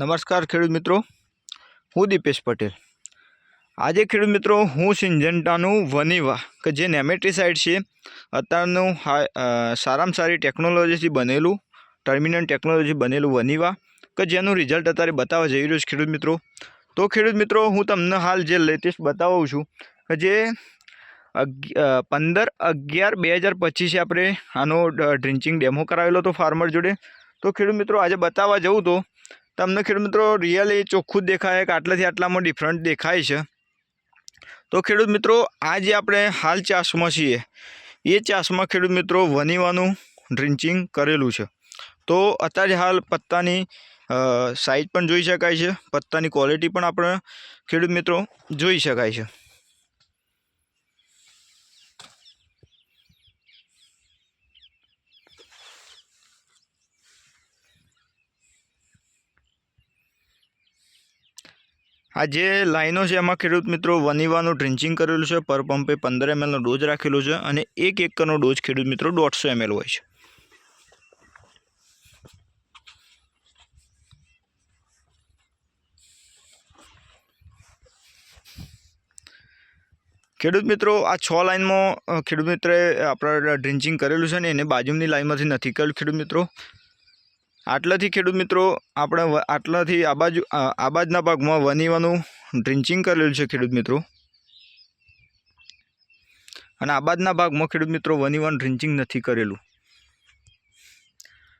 નમસ્કાર ખેડૂત મિત્રો, હું દીપેશ પટેલ। આજે ખેડૂત મિત્રો હું સિંજેન્ટાનું વનીવા કે જે નેમેટિસાઇડ છે અત્યારનું સારામાં સારી ટેકનોલોજીથી બનેલું ટર્મિનલ ટેકનોલોજી બનેલું વનીવા કે જેનું રિઝલ્ટ અત્યારે બતાવવા જઈ રહ્યું છે ખેડૂત મિત્રો। તો ખેડૂત મિત્રો હું તમને હાલ જે લેટેસ્ટ બતાવું છું કે જે 15/11/2025 આપણે આનો ડ્રિંચિંગ ડેમો કરાવેલો હતો ફાર્મર જોડે। તો ખેડૂત મિત્રો આજે બતાવવા જવું તો તમને ખેડૂત મિત્રો રિયલી ચોખ્ખું જ દેખાય કે આટલાથી આટલામાં ડિફરન્ટ દેખાય છે। તો ખેડૂત મિત્રો આ જે આપણે હાલ ચાસમાં છીએ એ ચાસમાં ખેડૂત મિત્રો વનીવાનું ડ્રિંચિંગ કરેલું છે। તો અત્યારે હાલ પત્તાની સાઇઝ પણ જોઈ શકાય છે, પત્તાની ક્વોલિટી પણ આપણે ખેડૂત મિત્રો જોઈ શકાય છે। આ જે લાઈનો છે એમાં ખેડૂત મિત્રો વનીવાનું ડ્રિંચિંગ કરેલું છે। પર પંપે 15 ml નો ડોઝ રાખેલો છે અને 1 એકરનો ડોઝ ખેડૂત મિત્રો 150 ml હોય છે। ખેડૂત મિત્રો આ 6 લાઈનમાં ખેડૂત મિત્રે આપણે ડ્રિંચિંગ કરેલું છે ને એને બાજુની લાઈનમાંથી નથી કરેલું ખેડૂત મિત્રો। આટલાથી ખેડૂત મિત્રો આપણે આટલાથી આ બાજુના ભાગમાં વનીવાનું ડ્રિંચિંગ કરેલું છે ખેડૂત મિત્રો, અને આ બાજુના ભાગમાં ખેડૂત મિત્રો વનીવાનું ડ્રિંચિંગ નથી કરેલું।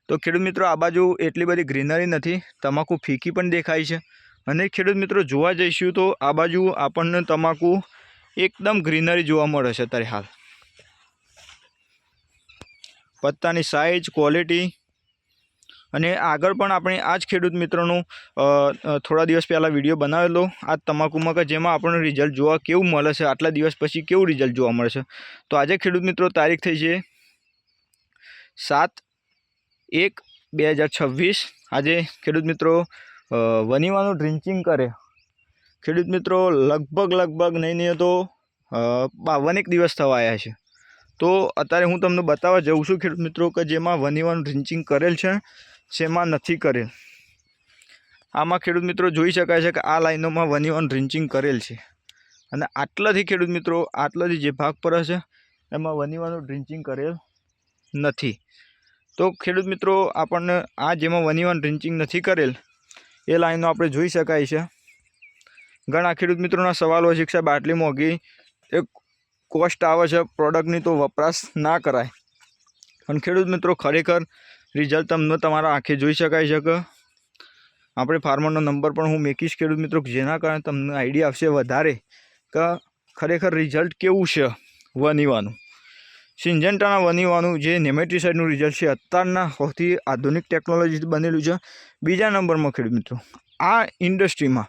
તો ખેડૂત મિત્રો આ બાજુ એટલી બધી ગ્રીનરી નથી, તમાકુ ફીકી પણ દેખાય છે। અને ખેડૂત મિત્રો જોવા જઈશું તો આ બાજુ આપણને તમાકુ એકદમ ગ્રીનરી જોવા મળે છે અત્યારે હાલ। પત્તાની સાઇઝ, ક્વોલિટી અને આગળ પણ આપણે આ જ ખેડૂત મિત્રોનું થોડા દિવસ પહેલાં વિડીયો બનાવેલો આ તમાકુમાં કે જેમાં આપણને રિઝલ્ટ જોવા કેવું મળે છે, આટલા દિવસ પછી કેવું રિઝલ્ટ જોવા મળે છે। તો આજે ખેડૂત મિત્રો તારીખ થઈ છે 7/1/2026। આજે ખેડૂત મિત્રો વનીવાનું ડ્રિંચિંગ કરે ખેડૂત મિત્રો લગભગ નહીં તો 52 દિવસ થવા આવ્યા છે। તો અત્યારે હું તમને બતાવવા જાઉં છું ખેડૂત મિત્રો કે જેમાં વનીવાનું ડ્રિંચિંગ કરેલ છે શેમાં નથી કરેલ। આમાં ખેડૂત મિત્રો જોઈ શકાય છે કે આ લાઈનોમાં વનીવાનું ડ્રિંચિંગ કરેલ છે અને આટલાથી ખેડૂત મિત્રો આટલાથી જે ભાગ પર છે એમાં વનીવાનું ડ્રિંચિંગ કરેલ નથી। તો ખેડૂત મિત્રો આપણને આ જેમાં વનીવાનું ડ્રિંચિંગ નથી કરેલ એ લાઈનો આપણે જોઈ શકાય છે। ઘણા ખેડૂત મિત્રોના સવાલ હોય છે કે સાહેબ આટલી મોંઘી એક કોસ્ટ આવે છે પ્રોડક્ટની તો વપરાશ ના કરાય, પણ ખેડૂત મિત્રો ખરેખર રિઝલ્ટ તમને તમારા આંખે જોઈ શકાય છે કે આપણે ફાર્મરનો નંબર પણ હું મૂકીશ ખેડૂત મિત્રો, જેના કારણે તમને આઈડિયા આવશે વધારે કે ખરેખર રિઝલ્ટ કેવું છે વનીવાનું। સિંજેન્ટાના વનીવાનું જે નેમેટિસાઇડનું રિઝલ્ટ છે અત્યારના સૌથી આધુનિક ટેકનોલોજીથી બનેલું છે। બીજા નંબરમાં ખેડૂત મિત્રો આ ઇન્ડસ્ટ્રીમાં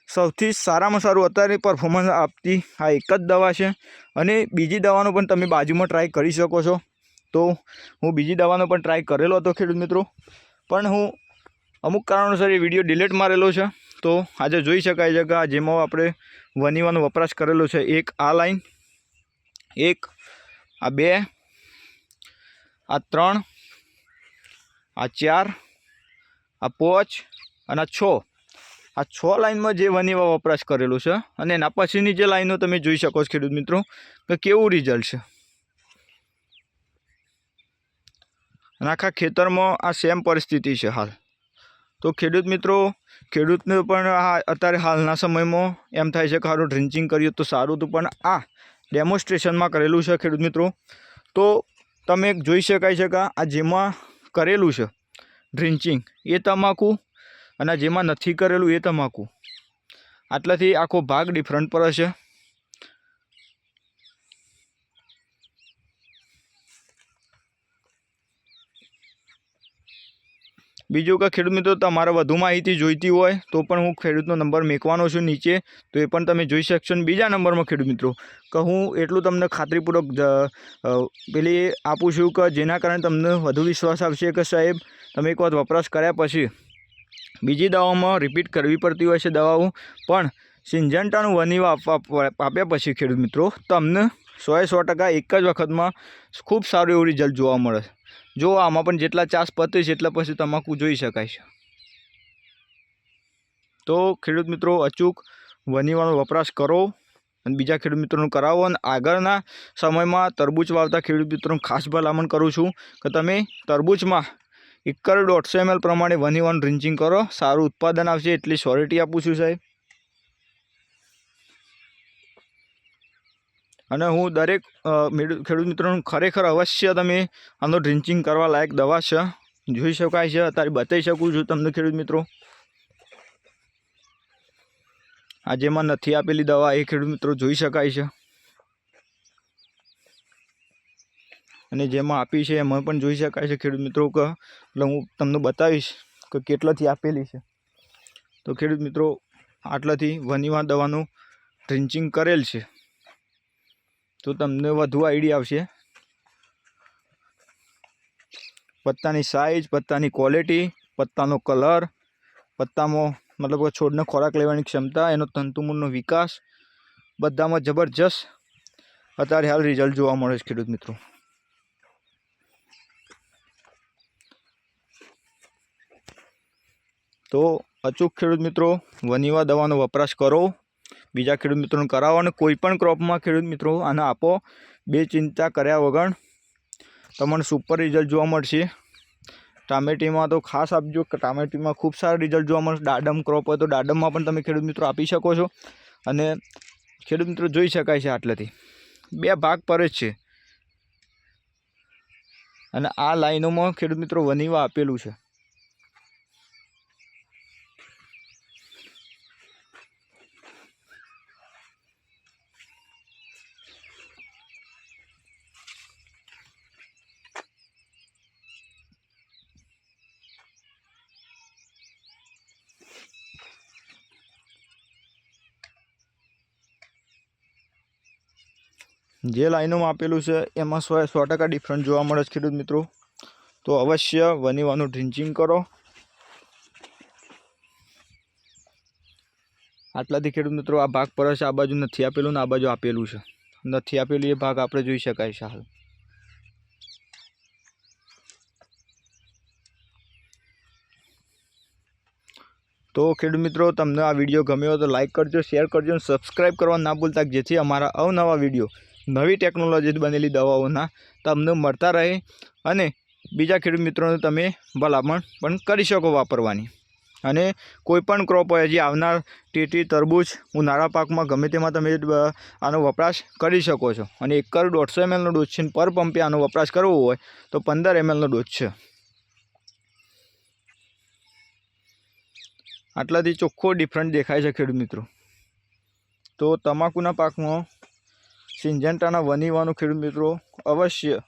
સૌથી સારામાં સારું અત્યારે પરફોર્મન્સ આપતી આ એક જ દવા છે, અને બીજી દવાનો પણ તમે બાજુમાં ટ્રાય કરી શકો છો। તો હું બીજી દવાનો પણ ટ્રાય કરેલો હતો ખેડૂત મિત્રો, પણ હું અમુક કારણોસર એ વિડીયો ડિલીટ મારેલો છે। તો આજે જોઈ શકાય છે કે આ જેમાં આપણે વનીવાનો વપરાશ કરેલો છે, એક આ લાઈન, એક આ 2, આ 3, આ 4, આ 5 અને આ 6, આ 6 લાઈનમાં જે વનીવા વપરાશ કરેલું છે। અને એના પછીની જે લાઈનો તમે જોઈ શકો છો ખેડૂત મિત્રો કે કેવું રિઝલ્ટ છે, અને આખા ખેતરમાં આ સેમ પરિસ્થિતિ છે હાલ। તો ખેડૂત મિત્રો ખેડૂતને પણ આ અત્યારે હાલના સમયમાં એમ થાય છે કે સારું ડ્રિંચિંગ કર્યું તો સારું હતું, પણ આ ડેમોન્સ્ટ્રેશનમાં કરેલું છે ખેડૂત મિત્રો। તો તમે જોઈ શકાય છે કે આ જેમાં કરેલું છે ડ્રિંચિંગ એ તમાકુ અને જેમાં નથી કરેલું એ તમાકુ, આટલાથી આખો ભાગ ડિફરન્ટ પર હશે। બીજું કે ખેડૂત મિત્રો તમારે વધુ માહિતી જોઈતી હોય તો પણ હું ખેડૂતનો નંબર મૂકવાનો છું નીચે, તો એ પણ તમે જોઈ શકશો। અને બીજા નંબરમાં ખેડૂત મિત્રો કે હું એટલું તમને ખાતરીપૂર્વક પેલી આપું છું કે જેના કારણે તમને વધુ વિશ્વાસ આવશે કે સાહેબ તમે એક વખત વપરાશ કર્યા પછી બીજી દવાઓમાં રિપીટ કરવી પડતી હોય છે દવાઓ, પણ સિંજેન્ટાનું વનીવા આપ્યા પછી ખેડૂત મિત્રો તમને 100% એક જ વખતમાં ખૂબ સારું એવું રિઝલ્ટ જોવા મળે છે। જો આમાં પણ જેટલા ચાસ પતે છે એટલા પછી તમાકુ જોઈ શકાય છે। તો ખેડૂત મિત્રો અચૂક વનીવાનો વપરાશ કરો અને બીજા ખેડૂત મિત્રોને કરાવો. અને આગળના સમયમાં તરબૂચ વાવતા ખેડૂત મિત્રોને ખાસ ભલામણ કરું છું કે તમે તરબૂચમાં 1.5 ml પ્રમાણે વનીવાનું ડ્રિન્ચિંગ કરો, સારું ઉત્પાદન આવશે એટલી શ્યોરિટી આપું છું સાહેબ. અને હું દરેક ખેડૂત મિત્રોને ખરેખર અવશ્ય તમે આનો ડ્રિન્ચિંગ કરવા લાયક દવા છે, જોઈ શકાય છે, અત્યારે બતાવી શકું છું તમને ખેડૂત મિત્રો. આ જેમાં નથી આપેલી દવા એ ખેડૂત મિત્રો જોઈ શકાય છે, અને જેમાં આપી છે એમાં પણ જોઈ શકાય છે ખેડૂત મિત્રો. કે એટલે હું તમને બતાવીશ કે કેટલાથી આપેલી છે. તો ખેડૂત મિત્રો આટલાથી વનીવા દવાનું ડ્રિન્ચિંગ કરેલ છે, તો તમને વધુ આઈડિયા આવશે. પત્તાની સાઇઝ, પત્તાની ક્વોલિટી, પત્તાનો કલર, પત્તામાં મતલબ છોડને ખોરાક લેવાની ક્ષમતા, એનો તંતુમૂળનો વિકાસ, બધામાં જબરજસ્ત અત્યારે હાલ રિઝલ્ટ જોવા મળે છે ખેડૂત મિત્રો. તો અચૂક ખેડૂત મિત્રો વનીવા દવાનો વપરાશ કરો, બીજા ખેડૂત મિત્રોને કરાવો, અને કોઈ પણ ક્રોપમાં ખેડૂત મિત્રો આને આપો. બે ચિંતા કર્યા વગર તમને સુપર રિઝલ્ટ જોવા મળશે. ટામેટીમાં તો ખાસ આપજો કે ટામેટીમાં ખૂબ સારા રિઝલ્ટ જોવા મળશે. દાડમ ક્રોપ હોય તો દાડમમાં પણ તમે ખેડૂત મિત્રો આપી શકો છો. અને ખેડૂત મિત્રો જોઈ શકાય છે આટલાથી 2 ભાગ પર જ છે, અને આ લાઈનોમાં ખેડૂત મિત્રો વનીવા આપેલું છે. જે લાઈનોમાં આપેલું છે એમાં 100% ડિફરન્ટ જોવા મળે છે ખેડૂત મિત્રો. તો અવશ્ય વનીવાનું ડ્રિન્ચિંગ કરો. આટલાથી ખેડૂત મિત્રો આ ભાગ પર છે, આ બાજુ નથી આપેલું ને આ બાજુ આપેલું છે. નથી આપેલું એ ભાગ આપણે જોઈ શકાય છે હાલ. તો ખેડૂત મિત્રો તમને આ વિડીયો ગમ્યો તો લાઇક કરજો, શેર કરજો અને સબસ્ક્રાઈબ કરવા ના ભૂલતા, જેથી અમારા અવનવા વિડીયો નવી ટેકનોલોજી બનેલી દવાઓના તમને મળતા રહે અને બીજા ખેડૂત મિત્રોને તમે ભલામણ પણ કરી શકો વાપરવાની. અને કોઈપણ ક્રોપ હોય, હજી આવનાર ટેટી, તરબૂચ, ઉનાળા પાકમાં ગમે તેમાં તમે આનો વપરાશ કરી શકો છો. અને 1.5 ml નો ડોઝ છે, પર પંપે આનો વપરાશ કરવો હોય તો 15 ml નો ડોઝ છે. આટલાથી ચોખ્ખો ડિફરન્ટ દેખાય છે ખેડૂત મિત્રો. તો તમાકુના પાકમાં સિંજેન્ટાના વનીવાનું ખેડૂત મિત્રો અવશ્ય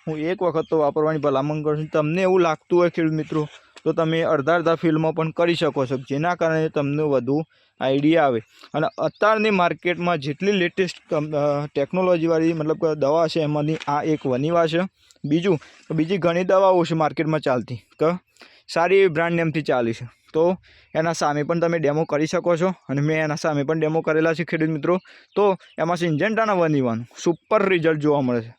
હું એક વખત તો વાપરવાની ભલામણ કરું છું. તમને એવું લાગતું હોય ખેડૂત મિત્રો તો તમે અડધા ફિલ્ડમાં પણ કરી શકો છો, જેના કારણે તમને વધુ આઈડિયા આવે. અને અત્યારની માર્કેટમાં જેટલી લેટેસ્ટ ટેકનોલોજીવાળી મતલબ કે દવા છે એમાંની આ એક વનીવા છે. બીજી ઘણી દવાઓ છે માર્કેટમાં ચાલતી, કે સારી એવી બ્રાન્ડ નેમથી ચાલી છે. તો એના સામે પણ તમે ડેમો કરી શકો છો, અને મેં એના સામે પણ ડેમો કરેલા છે ખેડૂત મિત્રો. તો એમાં સિંજેન્ટાના વનીવાનું સુપર રિઝલ્ટ જોવા મળે છે.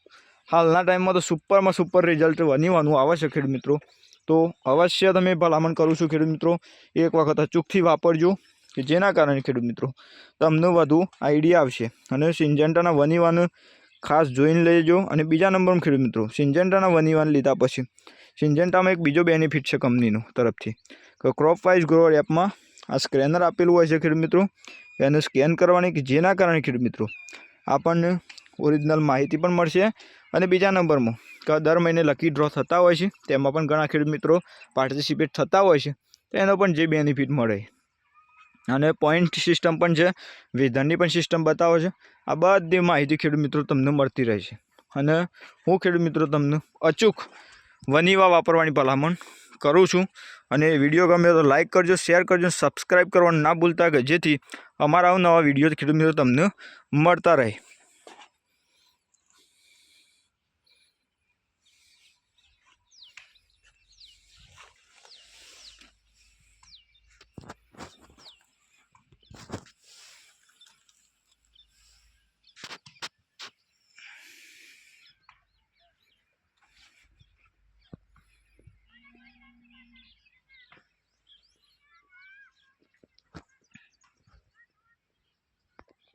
હાલના ટાઈમમાં તો સુપરમાં સુપર રિઝલ્ટ વનીવાનું આવે છે ખેડૂત મિત્રો. તો અવશ્ય તમે ભલામણ કરું છું ખેડૂત મિત્રો, એક વખત અચૂકથી વાપરજો, કે જેના કારણે ખેડૂત મિત્રો તમને વધુ આઈડિયા આવશે. અને સિંજેન્ટાના વનીવાનું ખાસ જોઈને લેજો. અને બીજા નંબરમાં ખેડૂત મિત્રો સિંજેન્ટાના વનીવાન લીધા પછી સિંજેન્ટામાં એક બીજો બેનિફિટ છે કંપનીનો તરફથી, કે ક્રોપ વાઇઝ ગ્રોવર એપમાં આ સ્કેનર આપેલું હોય છે ખેડૂત મિત્રો. એને સ્કેન કરવાની, કે જેના કારણે ખેડૂત મિત્રો આપણને ઓરિજિનલ માહિતી પણ મળશે. અને બીજા નંબરમાં કે દર મહિને લકી ડ્રો થતા હોય છે, તેમાં પણ ઘણા ખેડૂત મિત્રો પાર્ટિસિપેટ થતા હોય છે, તો એનો પણ જે બેનિફિટ મળે. અને પોઈન્ટ સિસ્ટમ પણ છે, વેધરની પણ સિસ્ટમ બતાવે છે. આ બધી માહિતી ખેડૂત મિત્રો તમને મળતી રહે છે. અને હું ખેડૂત મિત્રો તમને અચૂક વનીવા વાપરવાની ભલામણ કરું છું. અને વિડીયો ગમે તો લાઇક કરજો, શેર કરજો, સબસ્ક્રાઈબ કરવાનું ના ભૂલતા, કે જેથી અમારા નવા વિડીયો ખેડૂત મિત્રો તમને મળતા રહે.